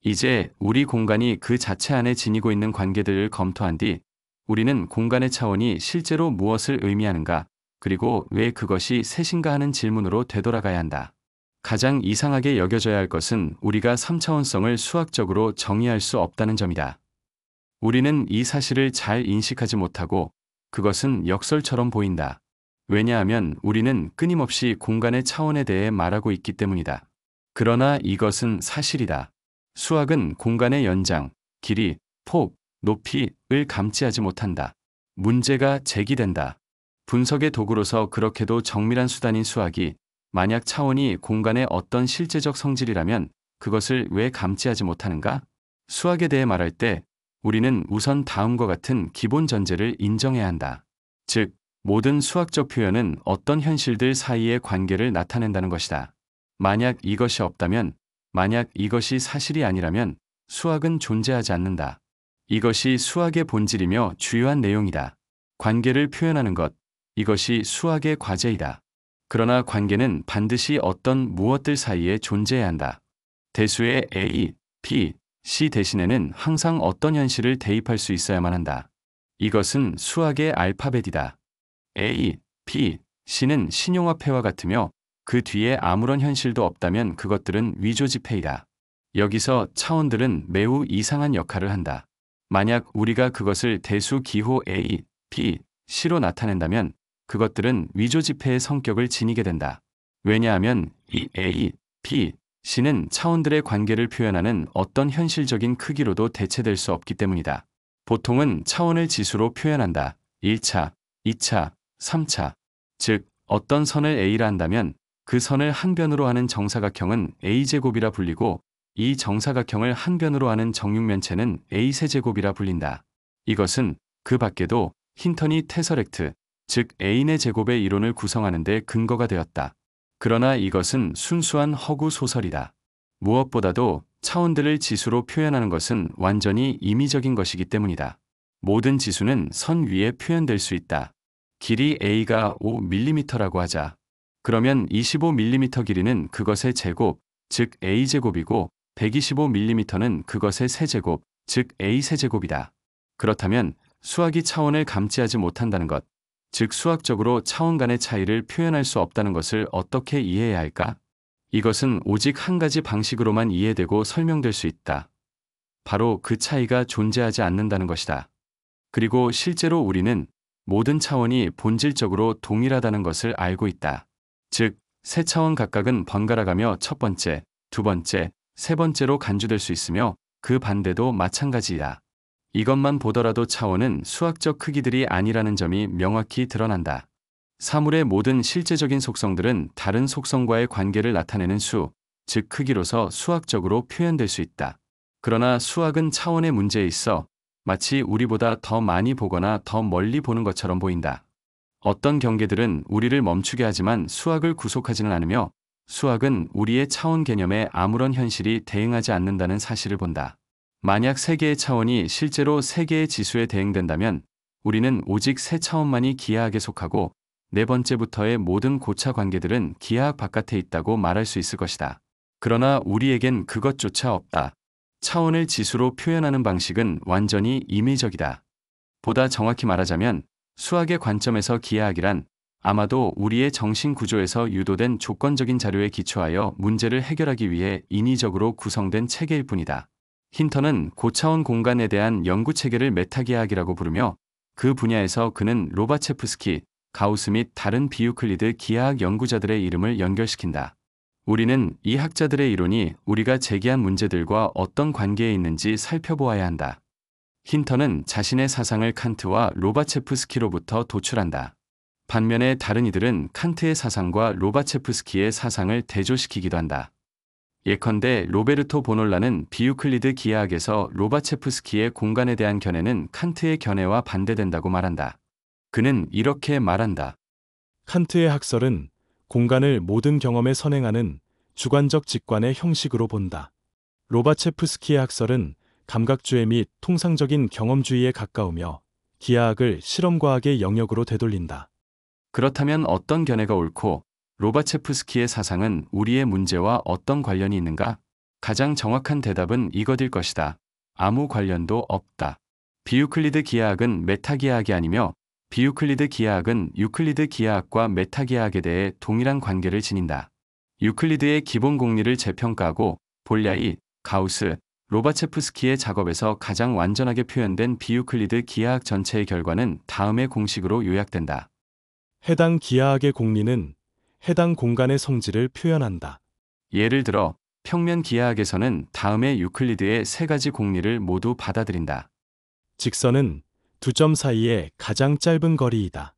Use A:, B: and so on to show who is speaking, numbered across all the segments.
A: 이제 우리 공간이 그 자체 안에 지니고 있는 관계들을 검토한 뒤 우리는 공간의 차원이 실제로 무엇을 의미하는가, 그리고 왜 그것이 셋인가 하는 질문으로 되돌아가야 한다. 가장 이상하게 여겨져야 할 것은 우리가 3차원성을 수학적으로 정의할 수 없다는 점이다. 우리는 이 사실을 잘 인식하지 못하고 그것은 역설처럼 보인다. 왜냐하면 우리는 끊임없이 공간의 차원에 대해 말하고 있기 때문이다. 그러나 이것은 사실이다. 수학은 공간의 연장, 길이, 폭, 높이를 감지하지 못한다. 문제가 제기된다. 분석의 도구로서 그렇게도 정밀한 수단인 수학이 만약 차원이 공간의 어떤 실제적 성질이라면 그것을 왜 감지하지 못하는가? 수학에 대해 말할 때 우리는 우선 다음과 같은 기본 전제를 인정해야 한다. 즉, 모든 수학적 표현은 어떤 현실들 사이의 관계를 나타낸다는 것이다. 만약 이것이 없다면, 만약 이것이 사실이 아니라면 수학은 존재하지 않는다. 이것이 수학의 본질이며 주요한 내용이다. 관계를 표현하는 것, 이것이 수학의 과제이다. 그러나 관계는 반드시 어떤 무엇들 사이에 존재해야 한다. 대수의 A, B, C 대신에는 항상 어떤 현실을 대입할 수 있어야만 한다. 이것은 수학의 알파벳이다. A, B, C는 신용화폐와 같으며 그 뒤에 아무런 현실도 없다면 그것들은 위조지폐이다. 여기서 차원들은 매우 이상한 역할을 한다. 만약 우리가 그것을 대수 기호 A, B, C로 나타낸다면 그것들은 위조지폐의 성격을 지니게 된다. 왜냐하면 이 A, B, C는 차원들의 관계를 표현하는 어떤 현실적인 크기로도 대체될 수 없기 때문이다. 보통은 차원을 지수로 표현한다. 1차, 2차, 3차. 즉, 어떤 선을 A라 한다면 그 선을 한 변으로 하는 정사각형은 A제곱이라 불리고 이 정사각형을 한 변으로 하는 정육면체는 A세제곱이라 불린다. 이것은 그 밖에도 힌턴이 테서렉트, 즉 A의 제곱의 이론을 구성하는 데 근거가 되었다. 그러나 이것은 순수한 허구 소설이다. 무엇보다도 차원들을 지수로 표현하는 것은 완전히 임의적인 것이기 때문이다. 모든 지수는 선 위에 표현될 수 있다. 길이 A가 5mm라고 하자. 그러면 25mm 길이는 그것의 제곱, 즉 A제곱이고 125mm는 그것의 세제곱, 즉 A세제곱이다. 그렇다면 수학이 차원을 감지하지 못한다는 것, 즉 수학적으로 차원 간의 차이를 표현할 수 없다는 것을 어떻게 이해해야 할까? 이것은 오직 한 가지 방식으로만 이해되고 설명될 수 있다. 바로 그 차이가 존재하지 않는다는 것이다. 그리고 실제로 우리는 모든 차원이 본질적으로 동일하다는 것을 알고 있다. 즉, 세 차원 각각은 번갈아가며 첫 번째, 두 번째, 세 번째로 간주될 수 있으며 그 반대도 마찬가지이다. 이것만 보더라도 차원은 수학적 크기들이 아니라는 점이 명확히 드러난다. 사물의 모든 실제적인 속성들은 다른 속성과의 관계를 나타내는 수, 즉 크기로서 수학적으로 표현될 수 있다. 그러나 수학은 차원의 문제에 있어 마치 우리보다 더 많이 보거나 더 멀리 보는 것처럼 보인다. 어떤 경계들은 우리를 멈추게 하지만 수학을 구속하지는 않으며 수학은 우리의 차원 개념에 아무런 현실이 대응하지 않는다는 사실을 본다. 만약 세 개의 차원이 실제로 세 개의 지수에 대응된다면 우리는 오직 세 차원만이 기하학에 속하고 네 번째부터의 모든 고차 관계들은 기하학 바깥에 있다고 말할 수 있을 것이다. 그러나 우리에겐 그것조차 없다. 차원을 지수로 표현하는 방식은 완전히 임의적이다. 보다 정확히 말하자면 수학의 관점에서 기하학이란 아마도 우리의 정신 구조에서 유도된 조건적인 자료에 기초하여 문제를 해결하기 위해 인위적으로 구성된 체계일 뿐이다. 힌턴은 고차원 공간에 대한 연구 체계를 메타기하학이라고 부르며 그 분야에서 그는 로바체프스키, 가우스 및 다른 비유클리드 기하학 연구자들의 이름을 연결시킨다. 우리는 이 학자들의 이론이 우리가 제기한 문제들과 어떤 관계에 있는지 살펴보아야 한다. 힌턴은 자신의 사상을 칸트와 로바체프스키로부터 도출한다. 반면에 다른 이들은 칸트의 사상과 로바체프스키의 사상을 대조시키기도 한다. 예컨대 로베르토 보놀라는 비유클리드 기하학에서 로바체프스키의 공간에 대한 견해는 칸트의 견해와 반대된다고 말한다. 그는 이렇게 말한다.
B: 칸트의 학설은 공간을 모든 경험에 선행하는 주관적 직관의 형식으로 본다. 로바체프스키의 학설은 감각주의 및 통상적인 경험주의에 가까우며 기하학을 실험과학의 영역으로 되돌린다.
A: 그렇다면 어떤 견해가 옳고 로바체프스키의 사상은 우리의 문제와 어떤 관련이 있는가? 가장 정확한 대답은 이것일 것이다. 아무 관련도 없다. 비유클리드 기하학은 메타 기하학이 아니며 비유클리드 기하학은 유클리드 기하학과 메타 기하학에 대해 동일한 관계를 지닌다. 유클리드의 기본 공리를 재평가하고 볼야이, 가우스, 로바체프스키의 작업에서 가장 완전하게 표현된 비유클리드 기하학 전체의 결과는 다음의 공식으로 요약된다.
B: 해당 기하학의 공리는 해당 공간의 성질을 표현한다.
A: 예를 들어 평면 기하학에서는 다음의 유클리드의 세 가지 공리를 모두 받아들인다.
B: 직선은 두 점 사이의 가장 짧은 거리이다.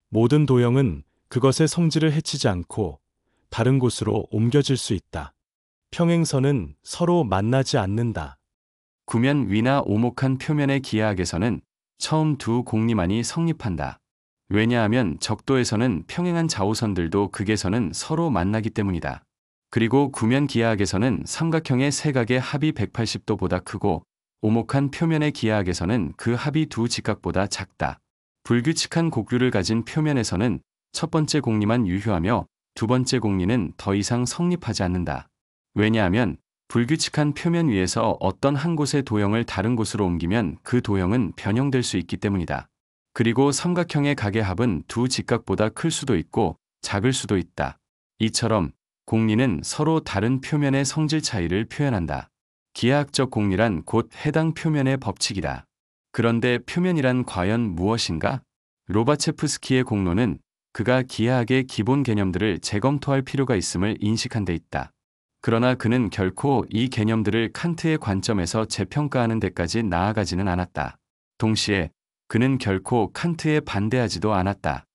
B: 모든 도형은 그것의 성질을 해치지 않고 다른 곳으로 옮겨질 수 있다. 평행선은 서로 만나지 않는다.
A: 구면 위나 오목한 표면의 기하학에서는 처음 두 공리만이 성립한다. 왜냐하면 적도에서는 평행한 좌우선들도 극에서는 서로 만나기 때문이다. 그리고 구면 기하학에서는 삼각형의 세 각의 합이 180도보다 크고 오목한 표면의 기하학에서는 그 합이 두 직각보다 작다. 불규칙한 곡률을 가진 표면에서는 첫 번째 공리만 유효하며 두 번째 공리는 더 이상 성립하지 않는다. 왜냐하면 불규칙한 표면 위에서 어떤 한 곳의 도형을 다른 곳으로 옮기면 그 도형은 변형될 수 있기 때문이다. 그리고 삼각형의 각의 합은 두 직각보다 클 수도 있고 작을 수도 있다. 이처럼 공리는 서로 다른 표면의 성질 차이를 표현한다. 기하학적 공리란 곧 해당 표면의 법칙이다. 그런데 표면이란 과연 무엇인가? 로바체프스키의 공로는 그가 기하학의 기본 개념들을 재검토할 필요가 있음을 인식한 데 있다. 그러나 그는 결코 이 개념들을 칸트의 관점에서 재평가하는 데까지 나아가지는 않았다. 동시에 그는 결코 칸트에 반대하지도 않았다.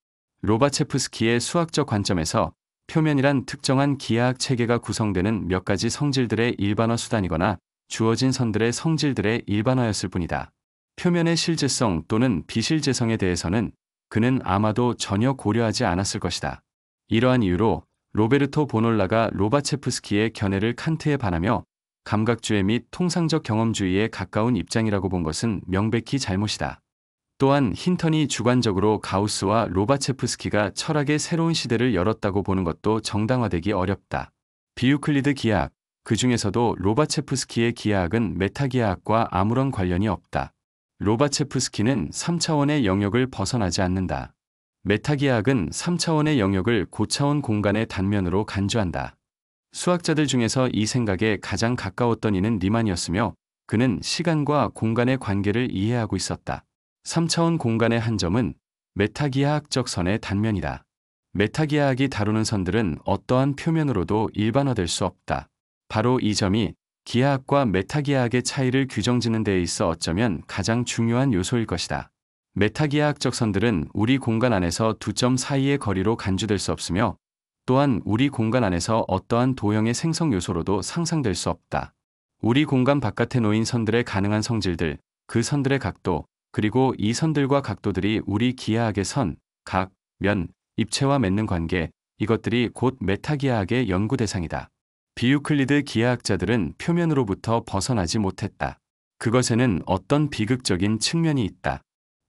A: 로바체프스키의 수학적 관점에서 표면이란 특정한 기하학 체계가 구성되는 몇 가지 성질들의 일반화 수단이거나 주어진 선들의 성질들의 일반화였을 뿐이다. 표면의 실제성 또는 비실제성에 대해서는 그는 아마도 전혀 고려하지 않았을 것이다. 이러한 이유로 로베르토 보놀라가 로바체프스키의 견해를 칸트에 반하며 감각주의 및 통상적 경험주의에 가까운 입장이라고 본 것은 명백히 잘못이다. 또한 힌턴이 주관적으로 가우스와 로바체프스키가 철학의 새로운 시대를 열었다고 보는 것도 정당화되기 어렵다. 비유클리드 기하학, 그 중에서도 로바체프스키의 기하학은 메타기하학과 아무런 관련이 없다. 로바체프스키는 3차원의 영역을 벗어나지 않는다. 메타기하학은 3차원의 영역을 고차원 공간의 단면으로 간주한다. 수학자들 중에서 이 생각에 가장 가까웠던 이는 리만이었으며 그는 시간과 공간의 관계를 이해하고 있었다. 3차원 공간의 한 점은 메타기하학적 선의 단면이다. 메타기하학이 다루는 선들은 어떠한 표면으로도 일반화될 수 없다. 바로 이 점이 기하학과 메타기하학의 차이를 규정짓는 데에 있어 어쩌면 가장 중요한 요소일 것이다. 메타기하학적 선들은 우리 공간 안에서 두 점 사이의 거리로 간주될 수 없으며 또한 우리 공간 안에서 어떠한 도형의 생성 요소로도 상상될 수 없다. 우리 공간 바깥에 놓인 선들의 가능한 성질들, 그 선들의 각도, 그리고 이 선들과 각도들이 우리 기하학의 선, 각, 면, 입체와 맺는 관계, 이것들이 곧 메타기하학의 연구 대상이다. 비유클리드 기하학자들은 표면으로부터 벗어나지 못했다. 그것에는 어떤 비극적인 측면이 있다.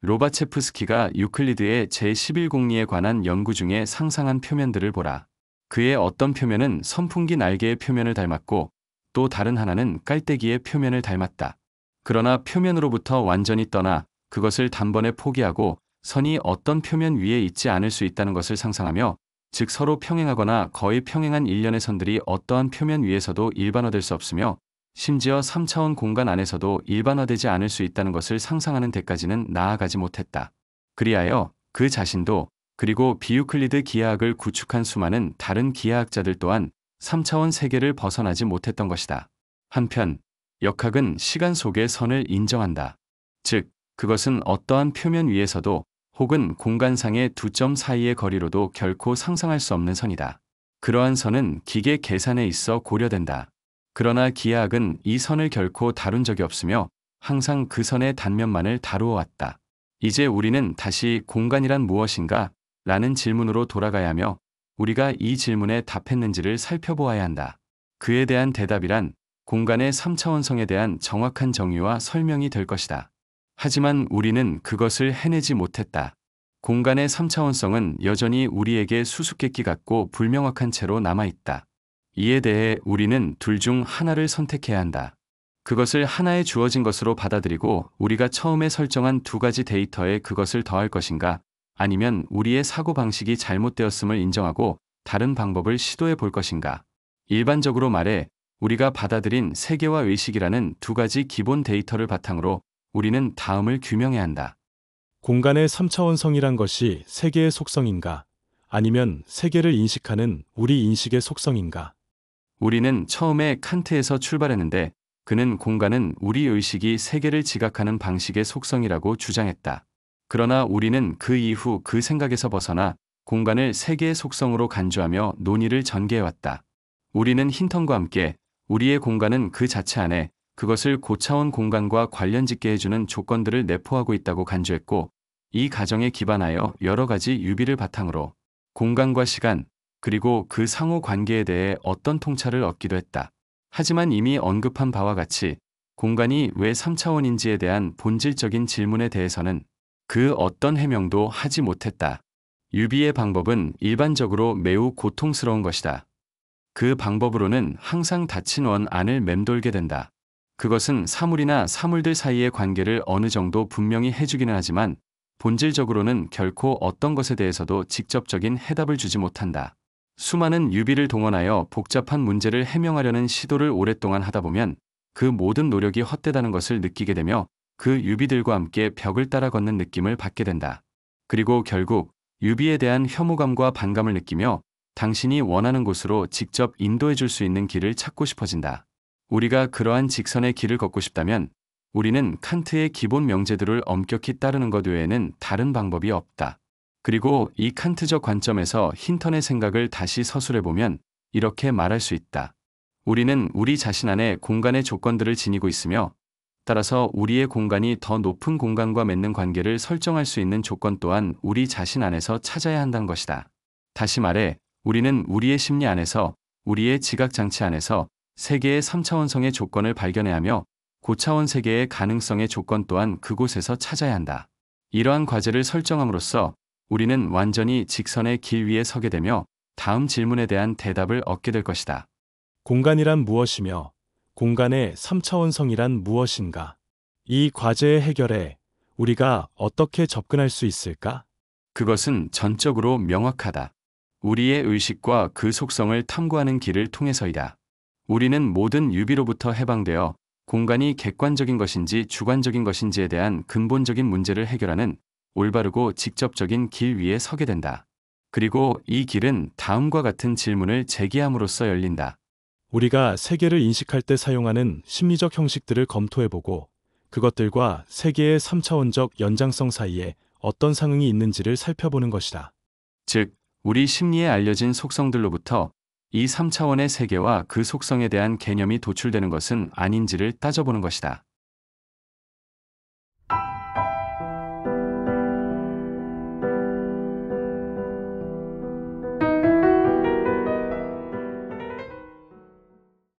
A: 로바체프스키가 유클리드의 제11공리에 관한 연구 중에 상상한 표면들을 보라. 그의 어떤 표면은 선풍기 날개의 표면을 닮았고 또 다른 하나는 깔때기의 표면을 닮았다. 그러나 표면으로부터 완전히 떠나 그것을 단번에 포기하고 선이 어떤 표면 위에 있지 않을 수 있다는 것을 상상하며 즉 서로 평행하거나 거의 평행한 일련의 선들이 어떠한 표면 위에서도 일반화될 수 없으며 심지어 3차원 공간 안에서도 일반화되지 않을 수 있다는 것을 상상하는 데까지는 나아가지 못했다. 그리하여 그 자신도 그리고 비유클리드 기하학을 구축한 수많은 다른 기하학자들 또한 3차원 세계를 벗어나지 못했던 것이다. 한편 역학은 시간 속의 선을 인정한다. 즉 그것은 어떠한 표면 위에서도 혹은 공간상의 두 점 사이의 거리로도 결코 상상할 수 없는 선이다. 그러한 선은 기계 계산에 있어 고려된다. 그러나 기하학은 이 선을 결코 다룬 적이 없으며 항상 그 선의 단면만을 다루어 왔다. 이제 우리는 다시 공간이란 무엇인가? 라는 질문으로 돌아가야 하며 우리가 이 질문에 답했는지를 살펴보아야 한다. 그에 대한 대답이란 공간의 3차원성에 대한 정확한 정의와 설명이 될 것이다. 하지만 우리는 그것을 해내지 못했다. 공간의 3차원성은 여전히 우리에게 수수께끼 같고 불명확한 채로 남아있다. 이에 대해 우리는 둘 중 하나를 선택해야 한다. 그것을 하나에 주어진 것으로 받아들이고 우리가 처음에 설정한 두 가지 데이터에 그것을 더할 것인가, 아니면 우리의 사고방식이 잘못되었음을 인정하고 다른 방법을 시도해 볼 것인가. 일반적으로 말해 우리가 받아들인 세계와 의식이라는 두 가지 기본 데이터를 바탕으로 우리는 다음을 규명해야 한다.
B: 공간의 3차원성이란 것이 세계의 속성인가? 아니면 세계를 인식하는 우리 인식의 속성인가?
A: 우리는 처음에 칸트에서 출발했는데 그는 공간은 우리 의식이 세계를 지각하는 방식의 속성이라고 주장했다. 그러나 우리는 그 이후 그 생각에서 벗어나 공간을 세계의 속성으로 간주하며 논의를 전개해왔다. 우리는 힌턴과 함께 우리의 공간은 그 자체 안에 그것을 고차원 공간과 관련짓게 해주는 조건들을 내포하고 있다고 간주했고, 이 가정에 기반하여 여러 가지 유비를 바탕으로 공간과 시간, 그리고 그 상호 관계에 대해 어떤 통찰을 얻기도 했다. 하지만 이미 언급한 바와 같이 공간이 왜 3차원인지에 대한 본질적인 질문에 대해서는 그 어떤 해명도 하지 못했다. 유비의 방법은 일반적으로 매우 고통스러운 것이다. 그 방법으로는 항상 닫힌 원 안을 맴돌게 된다. 그것은 사물이나 사물들 사이의 관계를 어느 정도 분명히 해주기는 하지만 본질적으로는 결코 어떤 것에 대해서도 직접적인 해답을 주지 못한다. 수많은 유비를 동원하여 복잡한 문제를 해명하려는 시도를 오랫동안 하다 보면 그 모든 노력이 헛되다는 것을 느끼게 되며 그 유비들과 함께 벽을 따라 걷는 느낌을 받게 된다. 그리고 결국 유비에 대한 혐오감과 반감을 느끼며 당신이 원하는 곳으로 직접 인도해 줄 수 있는 길을 찾고 싶어진다. 우리가 그러한 직선의 길을 걷고 싶다면 우리는 칸트의 기본 명제들을 엄격히 따르는 것 외에는 다른 방법이 없다. 그리고 이 칸트적 관점에서 힌턴의 생각을 다시 서술해보면 이렇게 말할 수 있다. 우리는 우리 자신 안에 공간의 조건들을 지니고 있으며 따라서 우리의 공간이 더 높은 공간과 맺는 관계를 설정할 수 있는 조건 또한 우리 자신 안에서 찾아야 한다는 것이다. 다시 말해 우리는 우리의 심리 안에서 우리의 지각장치 안에서 세계의 3차원성의 조건을 발견해야 하며 고차원 세계의 가능성의 조건 또한 그곳에서 찾아야 한다. 이러한 과제를 설정함으로써 우리는 완전히 직선의 길 위에 서게 되며 다음 질문에 대한 대답을 얻게 될 것이다.
B: 공간이란 무엇이며 공간의 3차원성이란 무엇인가? 이 과제의 해결에 우리가 어떻게 접근할 수 있을까?
A: 그것은 전적으로 명확하다. 우리의 의식과 그 속성을 탐구하는 길을 통해서이다. 우리는 모든 유비로부터 해방되어 공간이 객관적인 것인지 주관적인 것인지에 대한 근본적인 문제를 해결하는 올바르고 직접적인 길 위에 서게 된다. 그리고 이 길은 다음과 같은 질문을 제기함으로써 열린다.
B: 우리가 세계를 인식할 때 사용하는 심리적 형식들을 검토해보고 그것들과 세계의 3차원적 연장성 사이에 어떤 상응이 있는지를 살펴보는 것이다.
A: 즉, 우리 심리에 알려진 속성들로부터 이 3차원의 세계와 그 속성에 대한 개념이 도출되는 것은 아닌지를 따져보는 것이다.